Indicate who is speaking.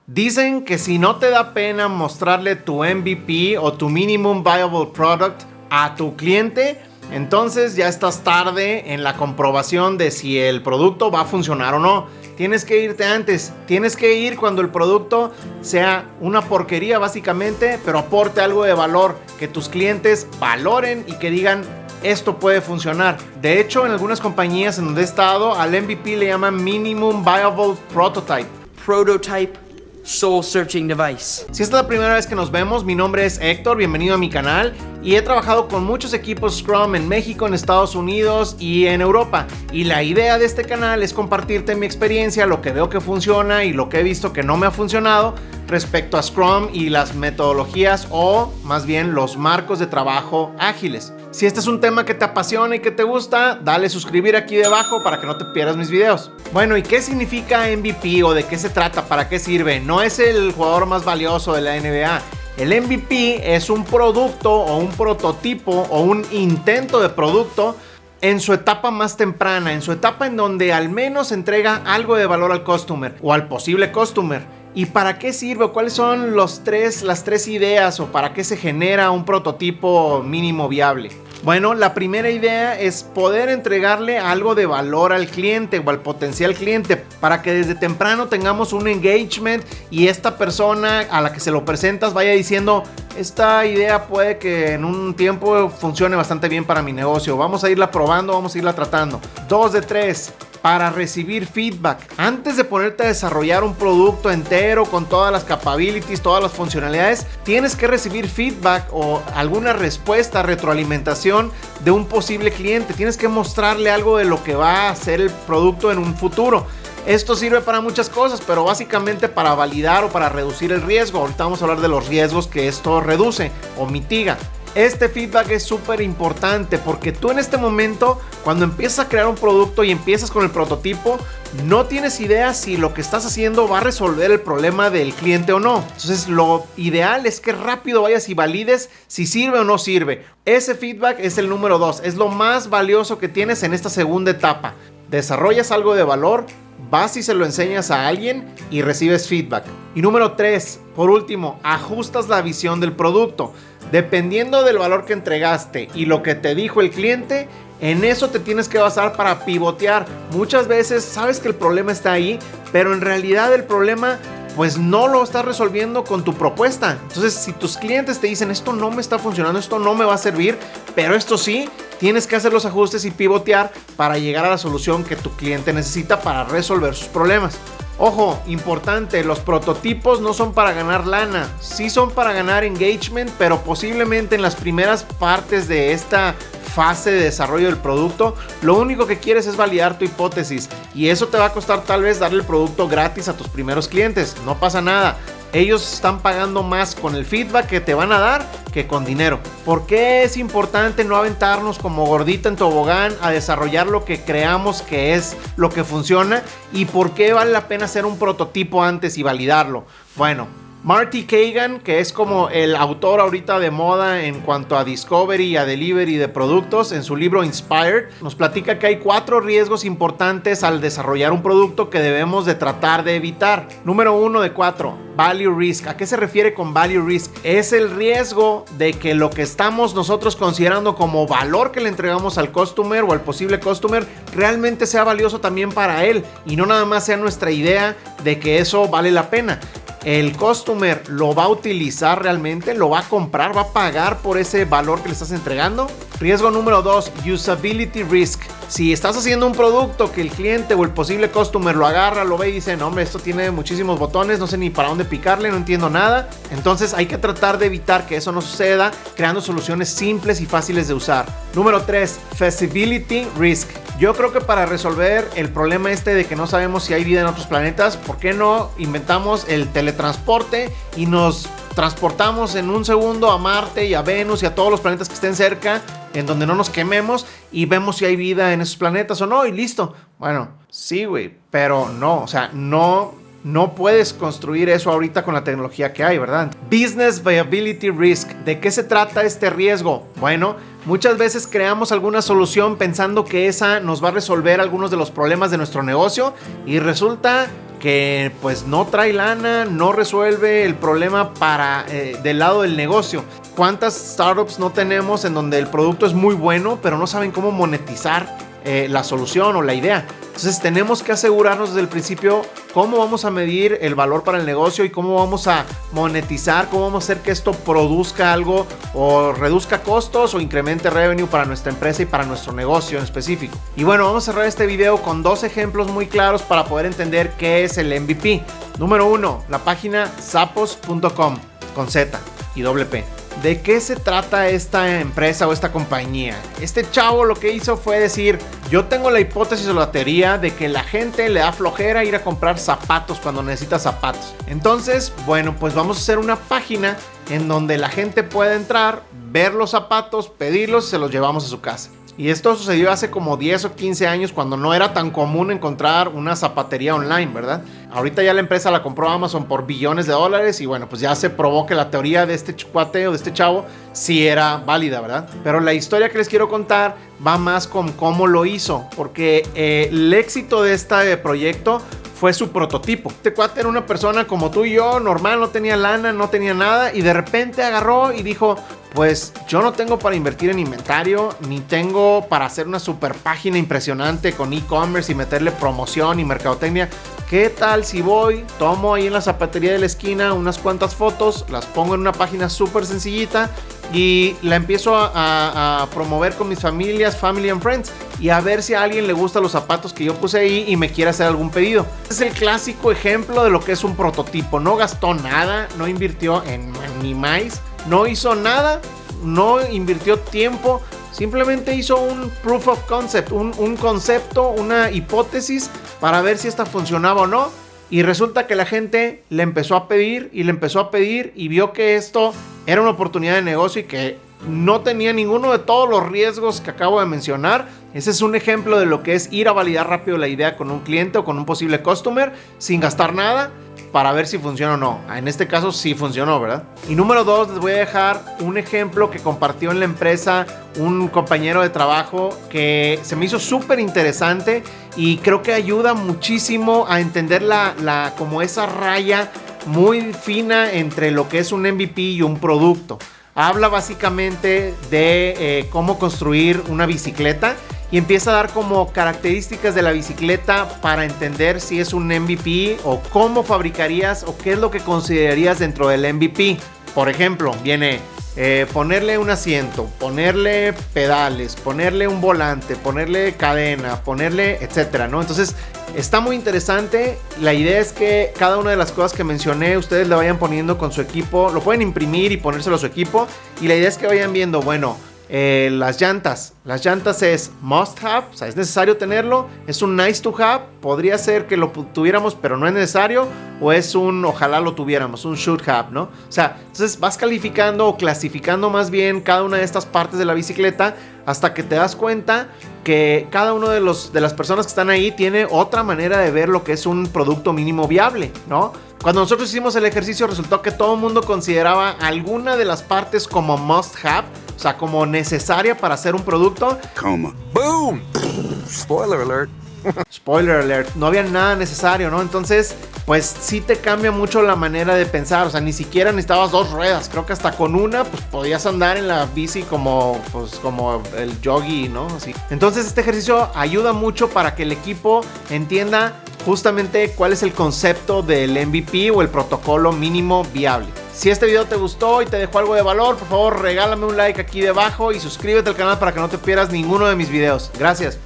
Speaker 1: Dicen que si no te da pena mostrarle tu MVP o tu Minimum Viable Product a tu cliente, entonces ya estás tarde en la comprobación de si el producto va a funcionar o no. Tienes que irte antes, tienes que ir cuando el producto sea una porquería básicamente, pero aporte algo de valor, que tus clientes valoren y que digan: esto puede funcionar. De hecho, en algunas compañías en donde he estado, al MVP le llaman Minimum Viable Prototype.
Speaker 2: Prototype Soul Searching Device.
Speaker 1: Si esta es la primera vez que nos vemos, mi nombre es Héctor, bienvenido a mi canal, y he trabajado con muchos equipos Scrum en México, en Estados Unidos y en Europa, y la idea de este canal es compartirte mi experiencia, lo que veo que funciona y lo que he visto que no me ha funcionado respecto a Scrum y las metodologías, o más bien los marcos de trabajo ágiles. Si este es un tema que te apasiona y que te gusta, dale suscribir aquí debajo para que no te pierdas mis videos. Bueno, ¿y qué significa MVP o de qué se trata? ¿Para qué sirve? No es el jugador más valioso de la NBA. El MVP es un producto o un prototipo o un intento de producto en su etapa más temprana, en su etapa en donde al menos entrega algo de valor al customer o al posible customer. ¿Y para qué sirve? ¿Cuáles son las tres ideas o para qué se genera un prototipo mínimo viable? Bueno, la primera idea es poder entregarle algo de valor al cliente o al potencial cliente para que desde temprano tengamos un engagement y esta persona a la que se lo presentas vaya diciendo: esta idea puede que en un tiempo funcione bastante bien para mi negocio, vamos a irla probando, vamos a irla tratando. 2 de 3. Para recibir feedback. Antes de ponerte a desarrollar un producto entero con todas las capabilities, todas las funcionalidades, tienes que recibir feedback o alguna respuesta, retroalimentación de un posible cliente. Tienes que mostrarle algo de lo que va a ser el producto en un futuro. Esto sirve para muchas cosas, pero básicamente para validar o para reducir el riesgo. Ahorita vamos a hablar de los riesgos que esto reduce o mitiga. Este feedback es súper importante porque tú en este momento, cuando empiezas a crear un producto y empiezas con el prototipo, no tienes idea si lo que estás haciendo va a resolver el problema del cliente o no. Entonces lo ideal es que rápido vayas y valides si sirve o no sirve. Ese feedback es el número 2, es lo más valioso que tienes en esta segunda etapa. Desarrollas algo de valor, vas y se lo enseñas a alguien y recibes feedback. Y número 3, por último, ajustas la visión del producto. Dependiendo del valor que entregaste y lo que te dijo el cliente, en eso te tienes que basar para pivotear. Muchas veces sabes que el problema está ahí, pero en realidad el problema pues no lo estás resolviendo con tu propuesta. Entonces, si tus clientes te dicen: esto no me está funcionando, esto no me va a servir, pero esto sí, tienes que hacer los ajustes y pivotear para llegar a la solución que tu cliente necesita para resolver sus problemas. Ojo, importante, los prototipos no son para ganar lana, sí son para ganar engagement, pero posiblemente en las primeras partes de esta fase de desarrollo del producto, lo único que quieres es validar tu hipótesis y eso te va a costar tal vez darle el producto gratis a tus primeros clientes. No pasa nada, ellos están pagando más con el feedback que te van a dar que con dinero. ¿Por qué es importante no aventarnos como gordita en tobogán a desarrollar lo que creamos que es lo que funciona? ¿Y por qué vale la pena hacer un prototipo antes y validarlo? Bueno, Marty Cagan, que es como el autor ahorita de moda en cuanto a discovery y a delivery de productos, en su libro Inspired, nos platica que hay 4 riesgos importantes al desarrollar un producto que debemos de tratar de evitar. Número 1 de 4, value risk. ¿A qué se refiere con value risk? Es el riesgo de que lo que estamos nosotros considerando como valor que le entregamos al customer o al posible customer realmente sea valioso también para él y no nada más sea nuestra idea de que eso vale la pena. El customer lo va a utilizar realmente, lo va a comprar, va a pagar por ese valor que le estás entregando. Riesgo número 2, usability risk. Si estás haciendo un producto que el cliente o el posible customer lo agarra, lo ve y dice: no, hombre, esto tiene muchísimos botones, no sé ni para dónde picarle, no entiendo nada. Entonces hay que tratar de evitar que eso no suceda creando soluciones simples y fáciles de usar. Número 3, feasibility risk. Yo creo que para resolver el problema de que no sabemos si hay vida en otros planetas, ¿por qué no inventamos el teletransporte y nos transportamos en un segundo a Marte y a Venus y a todos los planetas que estén cerca, en donde no nos quememos y vemos si hay vida en esos planetas o no y listo? Bueno, sí, güey, pero no, o sea, no puedes construir eso ahorita con la tecnología que hay, ¿verdad? Business viability risk. ¿De qué se trata este riesgo? Bueno, muchas veces creamos alguna solución pensando que esa nos va a resolver algunos de los problemas de nuestro negocio y resulta que pues no trae lana, no resuelve el problema del lado del negocio. ¿Cuántas startups no tenemos en donde el producto es muy bueno, pero no saben cómo monetizar la solución o la idea? Entonces tenemos que asegurarnos desde el principio cómo vamos a medir el valor para el negocio y cómo vamos a monetizar, cómo vamos a hacer que esto produzca algo o reduzca costos o incremente revenue para nuestra empresa y para nuestro negocio en específico. Y bueno, vamos a cerrar este video con 2 ejemplos muy claros para poder entender qué es el MVP. Número 1, la página zappos.com con Z y doble P. ¿De qué se trata esta empresa o esta compañía? Este chavo lo que hizo fue decir, yo tengo la hipótesis o la teoría de que la gente le da flojera ir a comprar zapatos cuando necesita zapatos. Entonces, bueno, pues vamos a hacer una página en donde la gente pueda entrar, ver los zapatos, pedirlos y se los llevamos a su casa. Y esto sucedió hace como 10 o 15 años cuando no era tan común encontrar una zapatería online, ¿verdad? Ahorita ya la empresa la compró Amazon por billones de dólares y bueno, pues ya se probó que la teoría de este cuate o de este chavo sí era válida, ¿verdad? Pero la historia que les quiero contar va más con cómo lo hizo, porque el éxito de este proyecto fue su prototipo. Este cuate era una persona como tú y yo, normal, no tenía lana, no tenía nada y de repente agarró y dijo, pues yo no tengo para invertir en inventario, ni tengo para hacer una super página impresionante con e-commerce y meterle promoción y mercadotecnia. ¿Qué tal si voy, tomo ahí en la zapatería de la esquina unas cuantas fotos, las pongo en una página súper sencillita y la empiezo a promover con mis familias, family and friends y a ver si a alguien le gustan los zapatos que yo puse ahí y me quiere hacer algún pedido? Este es el clásico ejemplo de lo que es un prototipo. No gastó nada, no invirtió en ni más, no hizo nada, no invirtió tiempo, simplemente hizo un proof of concept, un concepto, una hipótesis para ver si esta funcionaba o no. Y resulta que la gente le empezó a pedir y le empezó a pedir y vio que esto era una oportunidad de negocio y que no tenía ninguno de todos los riesgos que acabo de mencionar. Ese es un ejemplo de lo que es ir a validar rápido la idea con un cliente o con un posible customer sin gastar nada para ver si funciona o no. En este caso sí funcionó, ¿verdad? Y número 2, les voy a dejar un ejemplo que compartió en la empresa un compañero de trabajo que se me hizo súper interesante y creo que ayuda muchísimo a entender como esa raya muy fina entre lo que es un MVP y un producto. Habla básicamente de cómo construir una bicicleta y empieza a dar como características de la bicicleta para entender si es un MVP o cómo fabricarías o qué es lo que considerarías dentro del MVP. Por ejemplo, viene ponerle un asiento, ponerle pedales, ponerle un volante, ponerle cadena, ponerle etcétera, ¿no? Entonces está muy interesante. La idea es que cada una de las cosas que mencioné ustedes le vayan poniendo con su equipo, lo pueden imprimir y ponérselo a su equipo y la idea es que vayan viendo, bueno, las llantas es must have, o sea, es necesario tenerlo, es un nice to have, podría ser que lo tuviéramos pero no es necesario, o es un ojalá lo tuviéramos, un should have, ¿no? O sea, entonces vas calificando o clasificando más bien cada una de estas partes de la bicicleta hasta que te das cuenta que cada uno de las personas que están ahí tiene otra manera de ver lo que es un producto mínimo viable, ¿no? Cuando nosotros hicimos el ejercicio resultó que todo el mundo consideraba alguna de las partes como must have, o sea, como necesaria para hacer un producto.
Speaker 3: Coma. Boom. Spoiler alert.
Speaker 1: Spoiler alert, no había nada necesario, ¿no? Entonces, pues sí te cambia mucho la manera de pensar, o sea, ni siquiera necesitabas 2 ruedas, creo que hasta con una, pues podías andar en la bici como el yogi, ¿no? Así. Entonces este ejercicio ayuda mucho para que el equipo entienda justamente cuál es el concepto del MVP o el protocolo mínimo viable. Si este video te gustó y te dejó algo de valor, por favor regálame un like aquí debajo y suscríbete al canal para que no te pierdas ninguno de mis videos. Gracias.